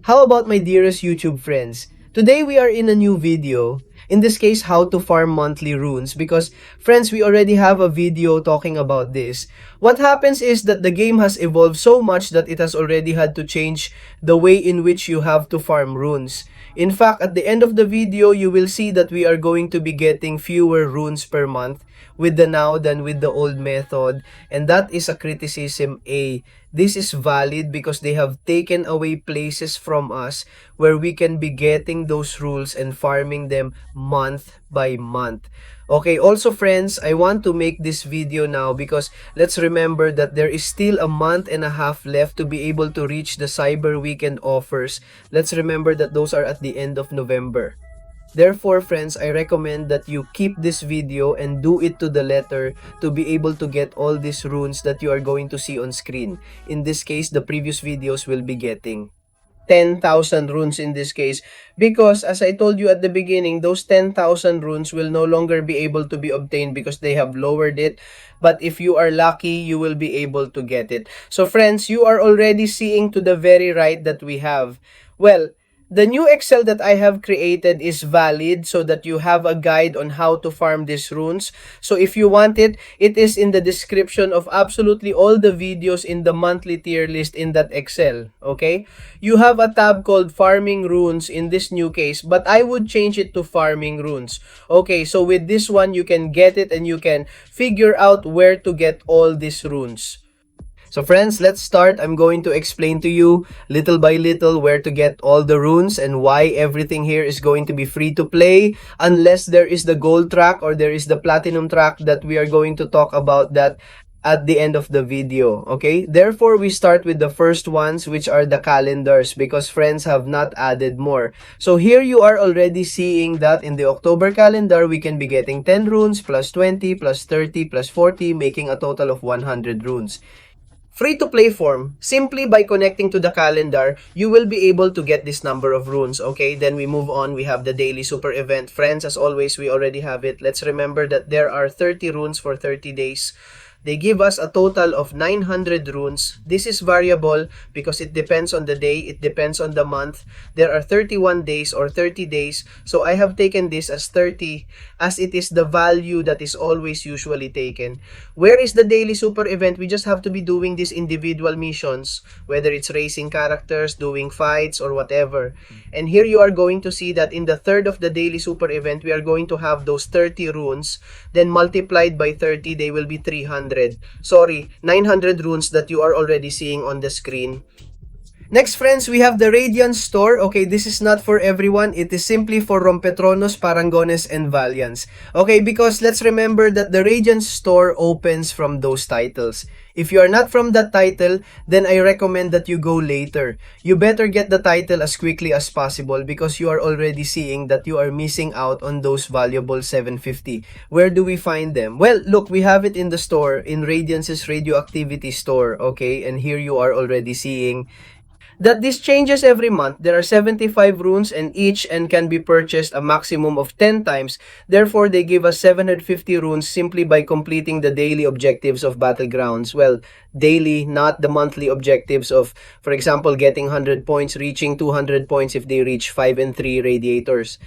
How about my dearest YouTube friends? Today we are in a new video. In this case, how to farm monthly runes, because friends, we already have a video talking about this. What happens is that the game has evolved so much that it has already had to change the way in which you have to farm runes. In fact, at the end of the video, you will see that we are going to be getting fewer runes per month with the now than with the old method, and that is a criticism A. This is valid because they have taken away places from us where we can be getting those rules and farming them month by month. Okay, also friends, I want to make this video now because let's remember that there is still a month and a half left to be able to reach the Cyber Weekend offers. Let's remember that those are at the end of November. Therefore, friends, I recommend that you keep this video and do it to the letter to be able to get all these runes that you are going to see on screen. In this case, the previous videos will be getting 10,000 runes in this case, because as I told you at the beginning, those 10,000 runes will no longer be able to be obtained because they have lowered it. But if you are lucky, you will be able to get it. So friends, you are already seeing to the very right that we have, well, the new Excel that I have created is valid so that you have a guide on how to farm these runes. So if you want it, it is in the description of absolutely all the videos in the monthly tier list in that Excel, okay? You have a tab called Farming Runes in this new case, but I would change it to Farming Runes. Okay, so with this one, you can get it and you can figure out where to get all these runes. So friends, let's start. I'm going to explain to you little by little where to get all the runes and why everything here is going to be free to play unless there is the gold track or there is the platinum track that we are going to talk about that at the end of the video, okay? Therefore, we start with the first ones, which are the calendars, because friends have not added more. So here you are already seeing that in the October calendar, we can be getting 10 runes plus 20 plus 30 plus 40, making a total of 100 runes. Free-to-play form, simply by connecting to the calendar, you will be able to get this number of runes, okay? Then we move on, we have the daily super event. Friends, as always, we already have it. Let's remember that there are 30 runes for 30 days. They give us a total of 900 runes. This is variable because it depends on the day, it depends on the month. There are 31 days or 30 days. So I have taken this as 30 as it is the value that is always usually taken. Where is the daily super event? We just have to be doing these individual missions, whether it's racing characters, doing fights, or whatever. And here you are going to see that in the third of the daily super event, we are going to have those 30 runes. Then multiplied by 30, they will be 300. 900 runes that you are already seeing on the screen. Next friends, we have the Radiance store. Okay, this is not for everyone. It is simply for Rompetronos, Parangones, and Valiants. Okay, because let's remember that the Radiance store opens from those titles. If you are not from that title, then I recommend that you go later. You better get the title as quickly as possible because you are already seeing that you are missing out on those valuable 750. Where do we find them? Well, look, we have it in the store, in Radiance's Radioactivity store, okay? And here you are already seeing that this changes every month. There are 75 runes and each and can be purchased a maximum of 10 times. Therefore, they give us 750 runes simply by completing the daily objectives of Battlegrounds. Well, daily, not the monthly objectives of, for example, getting 100 points, reaching 200 points if they reach 5 and 3 radiators.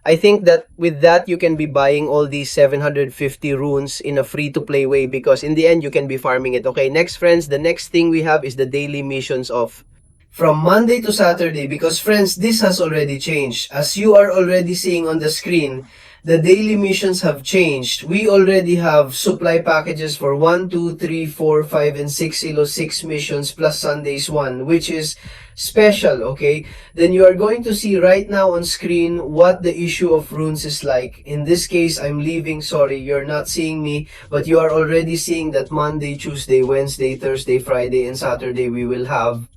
I think that with that, you can be buying all these 750 runes in a free-to-play way because in the end, you can be farming it. Okay, next friends, the next thing we have is the daily missions of from Monday to Saturday, because friends, this has already changed. As you are already seeing on the screen, the daily missions have changed. We already have supply packages for 1, 2, 3, 4, 5, and 6 elo 6 missions plus Sundays 1, which is special, okay? Then you are going to see right now on screen what the issue of runes is like. In this case, I'm leaving, sorry, you're not seeing me, but you are already seeing that Monday, Tuesday, Wednesday, Thursday, Friday, and Saturday, we will have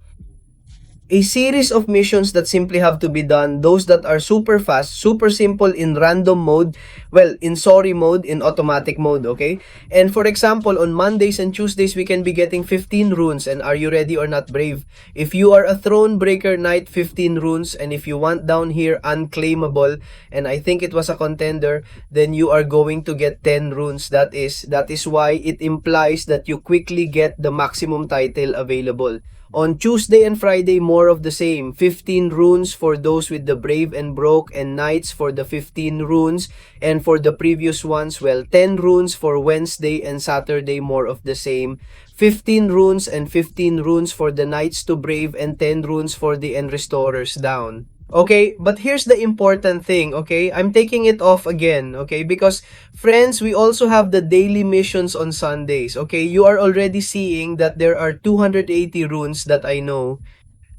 a series of missions that simply have to be done, those that are super fast, super simple in random mode, well, in sorry mode, in automatic mode, okay? And for example, on Mondays and Tuesdays, we can be getting 15 runes, and are you ready or not, Brave? If you are a Thronebreaker Knight, 15 runes, and if you want down here, Unclaimable, and I think it was a contender, then you are going to get 10 runes. That is why it implies that you quickly get the maximum title available. On Tuesday and Friday, more of the same. 15 runes for those with the Brave and Broke, and Knights for the 15 runes. And for the previous ones, well, 10 runes for Wednesday and Saturday, more of the same. 15 runes and 15 runes for the Knights to Brave, and 10 runes for the Restorers down. Okay, but here's the important thing, okay? I'm taking it off again, okay? Because, friends, we also have the daily missions on Sundays, okay? You are already seeing that there are 280 runes that I know.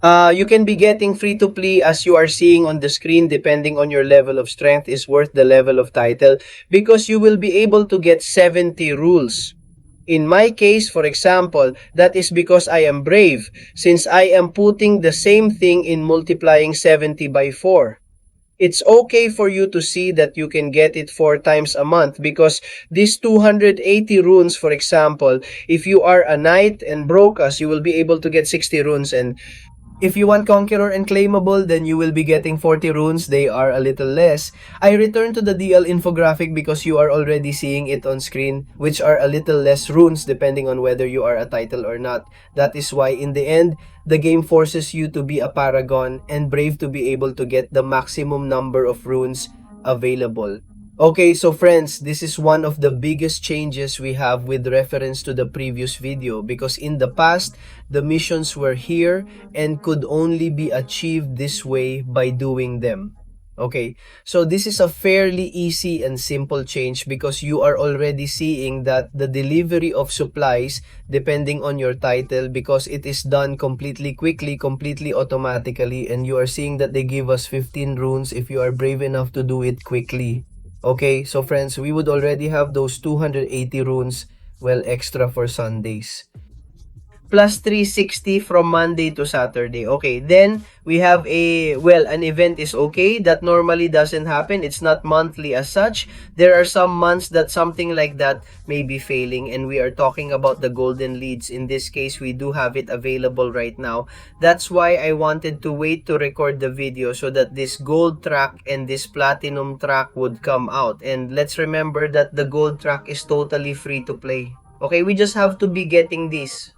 You can be getting free to play as you are seeing on the screen, depending on your level of strength is worth the level of title, because you will be able to get 70 rules. In my case, for example, that is because I am brave, since I am putting the same thing in multiplying 70 by 4. It's okay for you to see that you can get it 4 times a month, because these 280 runes, for example, if you are a knight and broke us, you will be able to get 60 runes, and if you want Conqueror and Claimable, then you will be getting 40 runes. They are a little less. I return to the DL infographic because you are already seeing it on screen, which are a little less runes depending on whether you are a title or not. That is why in the end, the game forces you to be a Paragon and Brave to be able to get the maximum number of runes available. Okay, so friends, this is one of the biggest changes we have with reference to the previous video, because in the past, the missions were here and could only be achieved this way by doing them. Okay, so this is a fairly easy and simple change because you are already seeing that the delivery of supplies, depending on your title, because it is done completely quickly, completely automatically, and you are seeing that they give us 15 runes if you are brave enough to do it quickly. Okay, so friends, we would already have those 280 runes, well, extra for Sundays. Plus 360 from Monday to Saturday. Okay, then we have an event is okay. That normally doesn't happen. It's not monthly as such. There are some months that something like that may be failing, and we are talking about the golden leads. In this case, we do have it available right now. That's why I wanted to wait to record the video so that this gold track and this platinum track would come out. And let's remember that the gold track is totally free to play. Okay, we just have to be getting these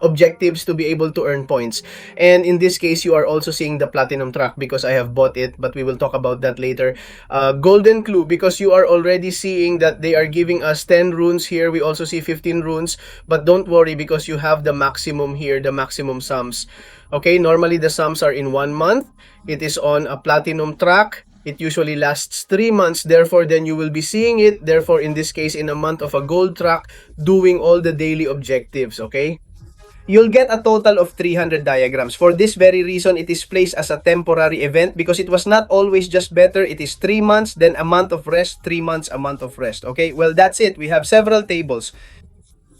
objectives to be able to earn points. And in this case, you are also seeing the platinum track because I have bought it, but we will talk about that later. Golden clue, because you are already seeing that they are giving us 10 runes here. We also see 15 runes, but don't worry because you have the maximum here, the maximum sums. Okay, normally the sums are in 1 month. It is on a platinum track. It usually lasts 3 months, therefore then you will be seeing it, therefore in this case in a month of a gold track, doing all the daily objectives, okay? You'll get a total of 300 diagrams. For this very reason, it is placed as a temporary event because it was not always just better. It is 3 months, then a month of rest, 3 months, a month of rest. Okay, well, that's it. We have several tables.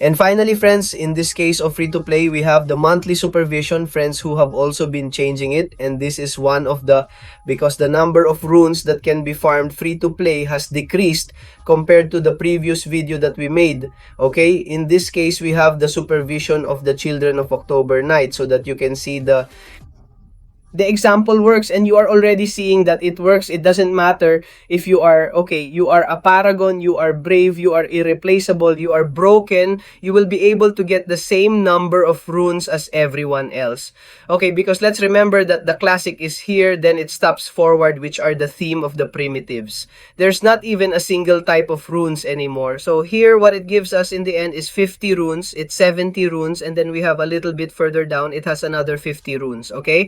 And finally, friends, in this case of free-to-play, we have the monthly supervision, friends, who have also been changing it. And this is one of the, because the number of runes that can be farmed free-to-play has decreased compared to the previous video that we made. Okay, in this case, we have the supervision of the Children of October Night so that you can see the example works, and you are already seeing that it works. It doesn't matter if you are, okay, you are a paragon, you are brave, you are irreplaceable, you are broken, you will be able to get the same number of runes as everyone else. Okay, because let's remember that the classic is here, then it stops forward, which are the theme of the primitives. There's not even a single type of runes anymore. So here, what it gives us in the end is 50 runes, it's 70 runes, and then we have a little bit further down, it has another 50 runes, okay?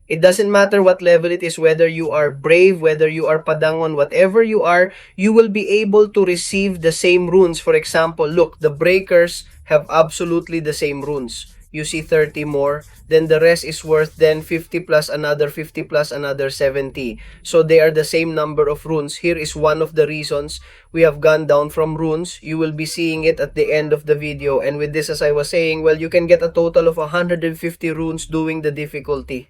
It doesn't matter what level it is, whether you are brave, whether you are padangon, whatever you are, you will be able to receive the same runes. For example, look, the breakers have absolutely the same runes. You see 30 more, then the rest is worth then 50 plus another 50 plus another 70. So they are the same number of runes. Here is one of the reasons we have gone down from runes. You will be seeing it at the end of the video. And with this, as I was saying, well, you can get a total of 150 runes doing the difficulty.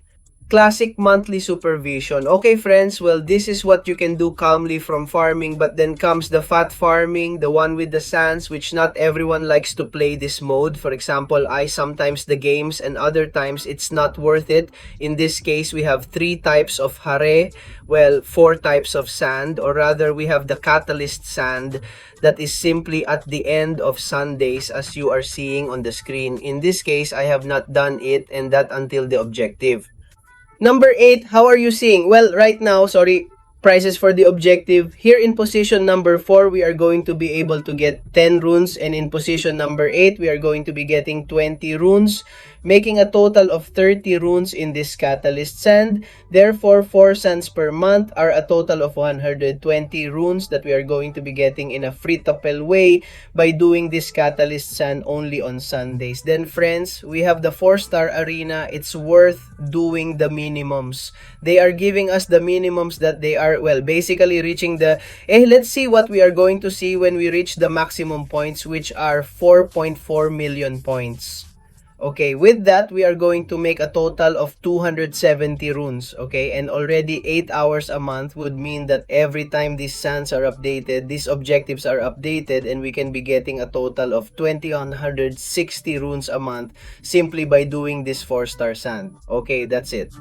Classic monthly supervision. Okay, friends, well, this is what you can do calmly from farming, but then comes the fat farming, the one with the sands, which not everyone likes to play this mode. For example, I sometimes the games and other times it's not worth it. In this case, we have three types of hare, well, four types of sand, or rather, we have the catalyst sand that is simply at the end of Sundays, as you are seeing on the screen. In this case, I have not done it, and that until the objective. Number 8, how are you seeing? Well, right now, sorry, prices for the objective. Here in position number 4, we are going to be able to get 10 runes. And in position number 8, we are going to be getting 20 runes, making a total of 30 runes in this catalyst sand. Therefore, 4 sands per month are a total of 120 runes that we are going to be getting in a free-to-play way by doing this catalyst sand only on Sundays. Then friends, we have the 4-star arena. It's worth doing the minimums. They are giving us the minimums that they are, well, basically reaching the, let's see what we are going to see when we reach the maximum points, which are 4.4 million points. Okay, with that, we are going to make a total of 270 runes, okay? And already 8 hours a month would mean that every time these sands are updated, these objectives are updated, and we can be getting a total of 2,160 runes a month simply by doing this 4-star sand. Okay, that's it.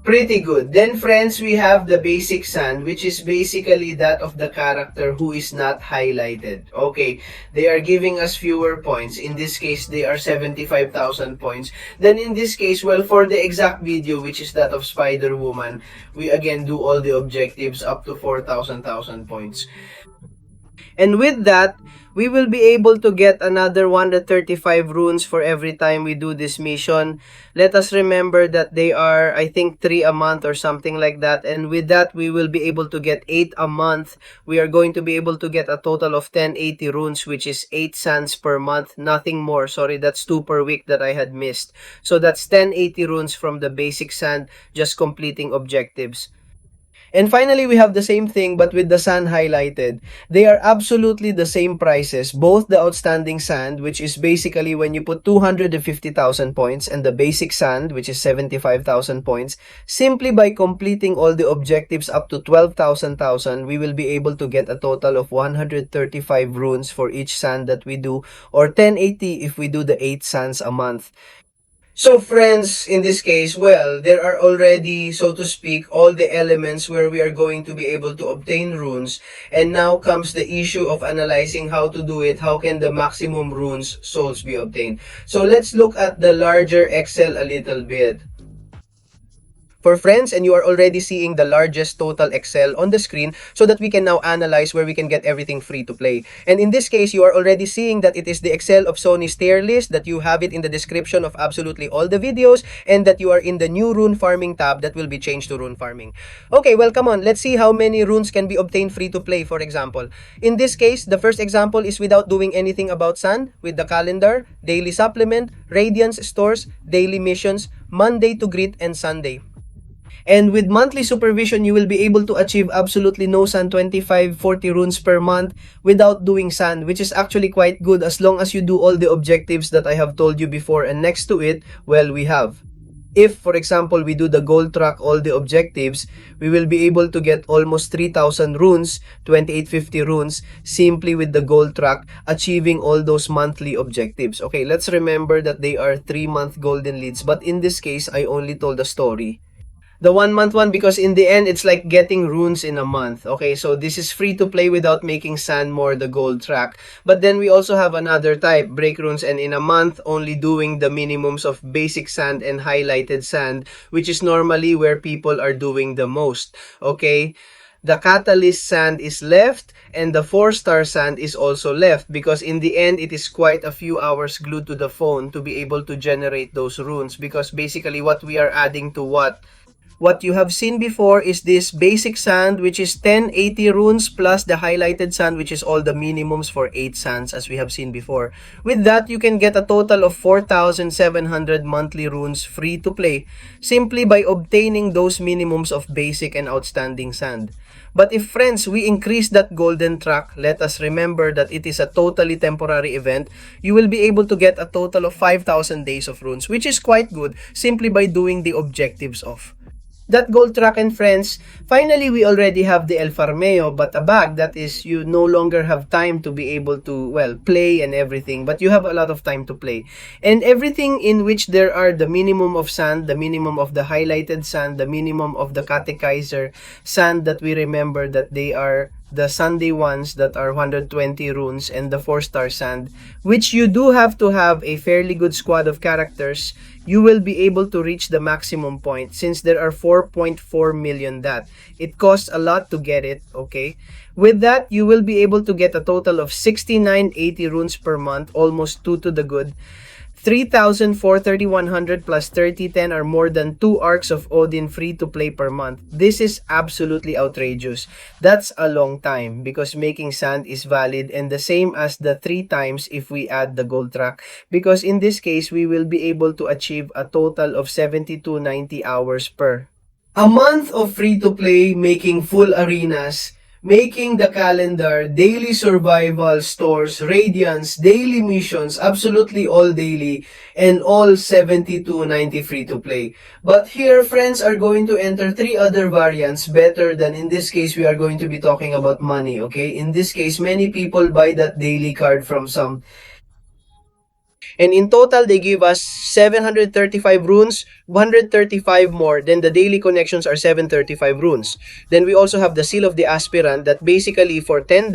Pretty good. Then friends, we have the basic sand, which is basically that of the character who is not highlighted. Okay, they are giving us fewer points. In this case, they are 75,000 points. Then in this case, well, for the exact video, which is that of Spider-Woman, we again do all the objectives up to 4,000 points. And with that, we will be able to get another 135 runes for every time we do this mission. Let us remember that they are, I think, 3 a month or something like that. And with that, we will be able to get 8 a month. We are going to be able to get a total of 1080 runes, which is 8 sands per month. Nothing more. Sorry, that's 2 per week that I had missed. So that's 1080 runes from the basic sand, just completing objectives. And finally, we have the same thing but with the sand highlighted. They are absolutely the same prices, both the outstanding sand, which is basically when you put 250,000 points, and the basic sand, which is 75,000 points. Simply by completing all the objectives up to 12,000, we will be able to get a total of 135 runes for each sand that we do, or 1080 if we do the 8 sands a month. So friends, in this case, well, there are already, so to speak, all the elements where we are going to be able to obtain runes. And now comes the issue of analyzing how to do it. How can the maximum runes souls be obtained? So let's look at the larger Excel a little bit. For friends, and you are already seeing the largest total Excel on the screen so that we can now analyze where we can get everything free to play. And in this case, you are already seeing that it is the Excel of Sony's tier list, that you have it in the description of absolutely all the videos, and that you are in the new rune farming tab that will be changed to rune farming. Okay, well, come on, let's see how many runes can be obtained free to play, for example. In this case, the first example is without doing anything about sand, with the calendar, daily supplement, radiance stores, daily missions, Monday to greet, and Sunday. And with monthly supervision, you will be able to achieve absolutely no sand, 25, 40 runes per month without doing sand, which is actually quite good as long as you do all the objectives that I have told you before. And next to it, well, we have, if, for example, we do the gold track, all the objectives, we will be able to get almost 3,000 runes, 2850 runes, simply with the gold track, achieving all those monthly objectives. Okay, let's remember that they are 3-month golden leads, but in this case, I only told a story. The 1-month one, because in the end, it's like getting runes in a month. Okay, so this is free to play without making sand more the gold track. But then we also have another type, break runes, and in a month, only doing the minimums of basic sand and highlighted sand, which is normally where people are doing the most. Okay, the catalyst sand is left, and the 4-star sand is also left, because in the end, it is quite a few hours glued to the phone to be able to generate those runes, because basically what we are adding to what you have seen before is this basic sand, which is 1080 runes, plus the highlighted sand, which is all the minimums for 8 sands, as we have seen before. With that, you can get a total of 4,700 monthly runes free to play, simply by obtaining those minimums of basic and outstanding sand. But if, friends, we increase that golden track, let us remember that it is a totally temporary event. You will be able to get a total of 5,000 days of runes, which is quite good, simply by doing the objectives of. that gold track and friends, finally we already have the El Farmeo, but a bag that is you no longer have time to be able to, well, play and everything, but you have a lot of time to play. And everything in which there are the minimum of sand, the minimum of the highlighted sand, the minimum of the catechizer sand that we remember that they are the Sunday ones that are 120 runes and the 4-star sand, which you do have to have a fairly good squad of characters, you will be able to reach the maximum point since there are 4.4 million that. It costs a lot to get it, okay? With that, you will be able to get a total of 6980 runes per month, almost 2 to the good. 3,430 plus 3010 are more than 2 arcs of Odin free to play per month. This is absolutely outrageous. That's a long time because making sand is valid and the same as the 3 times if we add the gold track, because in this case we will be able to achieve a total of 7290 hours per. A month of free-to-play, making full arenas, making the calendar, daily survival, stores, radiance, daily missions, absolutely all daily, and all 72.90 free-to-play. But here, friends are going to enter 3 other variants better than in this case we are going to be talking about money, okay? In this case, many people buy that daily card from some. And in total, they give us 735 runes, 135 more. Then the daily connections are 735 runes. Then we also have the Seal of the Aspirant that basically for $10,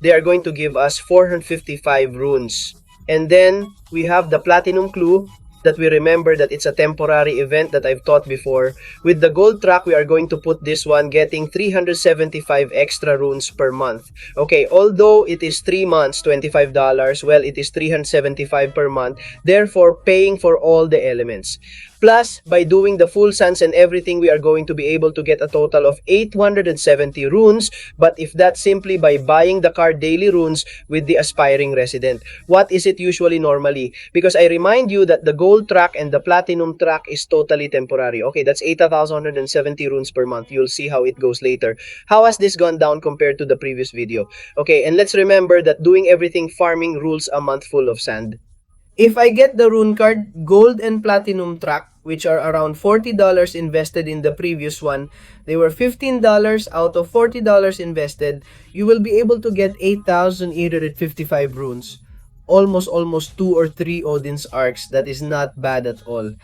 they are going to give us 455 runes. And then we have the Platinum Clue that we remember that it's a temporary event that I've taught before. With the gold track, we are going to put this one getting 375 extra runes per month. Okay, although it is 3 months, $25, well, it is 375 per month, therefore paying for all the elements. Plus, by doing the full sands and everything, we are going to be able to get a total of 870 runes. But if that's simply by buying the card daily runes with the aspiring resident. What is it usually normally? Because I remind you that the gold track and the platinum track is totally temporary. Okay, that's 8,170 runes per month. You'll see how it goes later. How has this gone down compared to the previous video? Okay, and let's remember that doing everything farming rules a month full of sand. If I get the rune card, gold and platinum track, which are around $40 invested in the previous one, they were $15 out of $40 invested, you will be able to get 8,855 runes. Almost 2 or 3 Odin's arcs. That is not bad at all.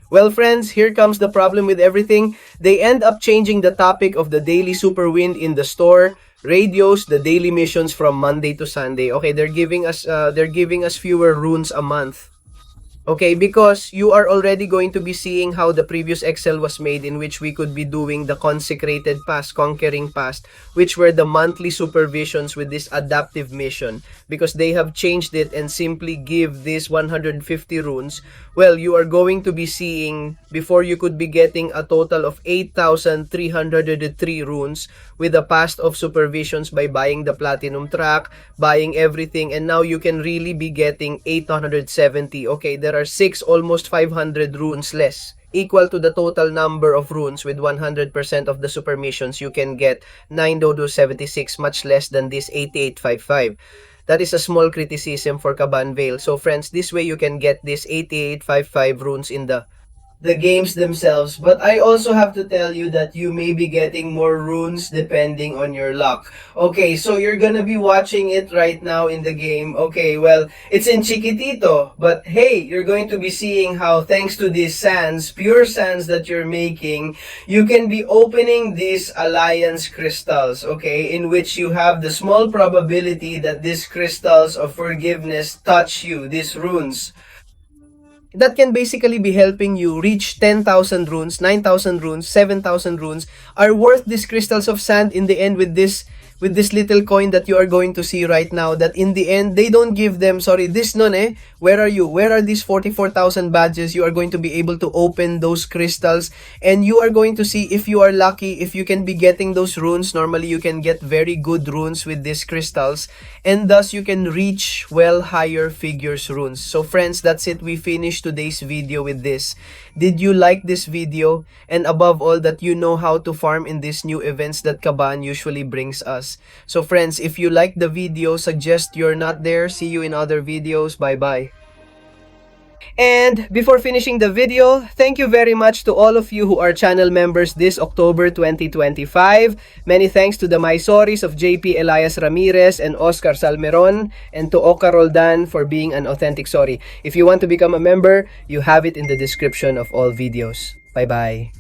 Well, friends, here comes the problem with everything. They end up changing the topic of the daily super wind in the store, radios, the daily missions from Monday to Sunday. Okay, they're giving us fewer runes a month. Okay, because you are already going to be seeing how the previous Excel was made, in which we could be doing the consecrated past, conquering past, which were the monthly supervisions with this adaptive mission. Because they have changed it and simply give this 150 runes, well, you are going to be seeing, before you could be getting a total of 8,303 runes with the past of supervisions by buying the platinum track, buying everything, and now you can really be getting 870. Okay, there are 6, almost 500 runes less, equal to the total number of runes with 100% of the super missions you can get 9,076, much less than this 8855. That is a small criticism for Caban Vale. So friends, this way you can get this 8855 runes in the games themselves. But I also have to tell you that you may be getting more runes depending on your luck. Okay, so you're gonna be watching it right now in the game. Okay, well, it's in Chiquitito. But hey, you're going to be seeing how thanks to these sands, pure sands that you're making, you can be opening these alliance crystals, okay, in which you have the small probability that these crystals of forgiveness touch you, these runes. That can basically be helping you reach 10,000 runes, 9,000 runes, 7,000 runes are worth these crystals of sand in the end with this little coin that you are going to see right now, that in the end they don't give them, sorry, this none eh, where are you, where are these 44,000 badges? You are going to be able to open those crystals and you are going to see if you are lucky, if you can be getting those runes. Normally you can get very good runes with these crystals and thus you can reach well higher figures runes. So friends, that's it, we finished today's video with this. Did you like this video? And above all, that you know how to farm in these new events that Caban usually brings us. So friends, if you like the video, suggest you're not there. See you in other videos. Bye bye. And before finishing the video, thank you very much to all of you who are channel members this October 2025. Many thanks to the MySoris of JP Elias Ramirez and Oscar Salmeron, and to Oka Roldan for being an authentic sorry. If you want to become a member, you have it in the description of all videos. Bye-bye.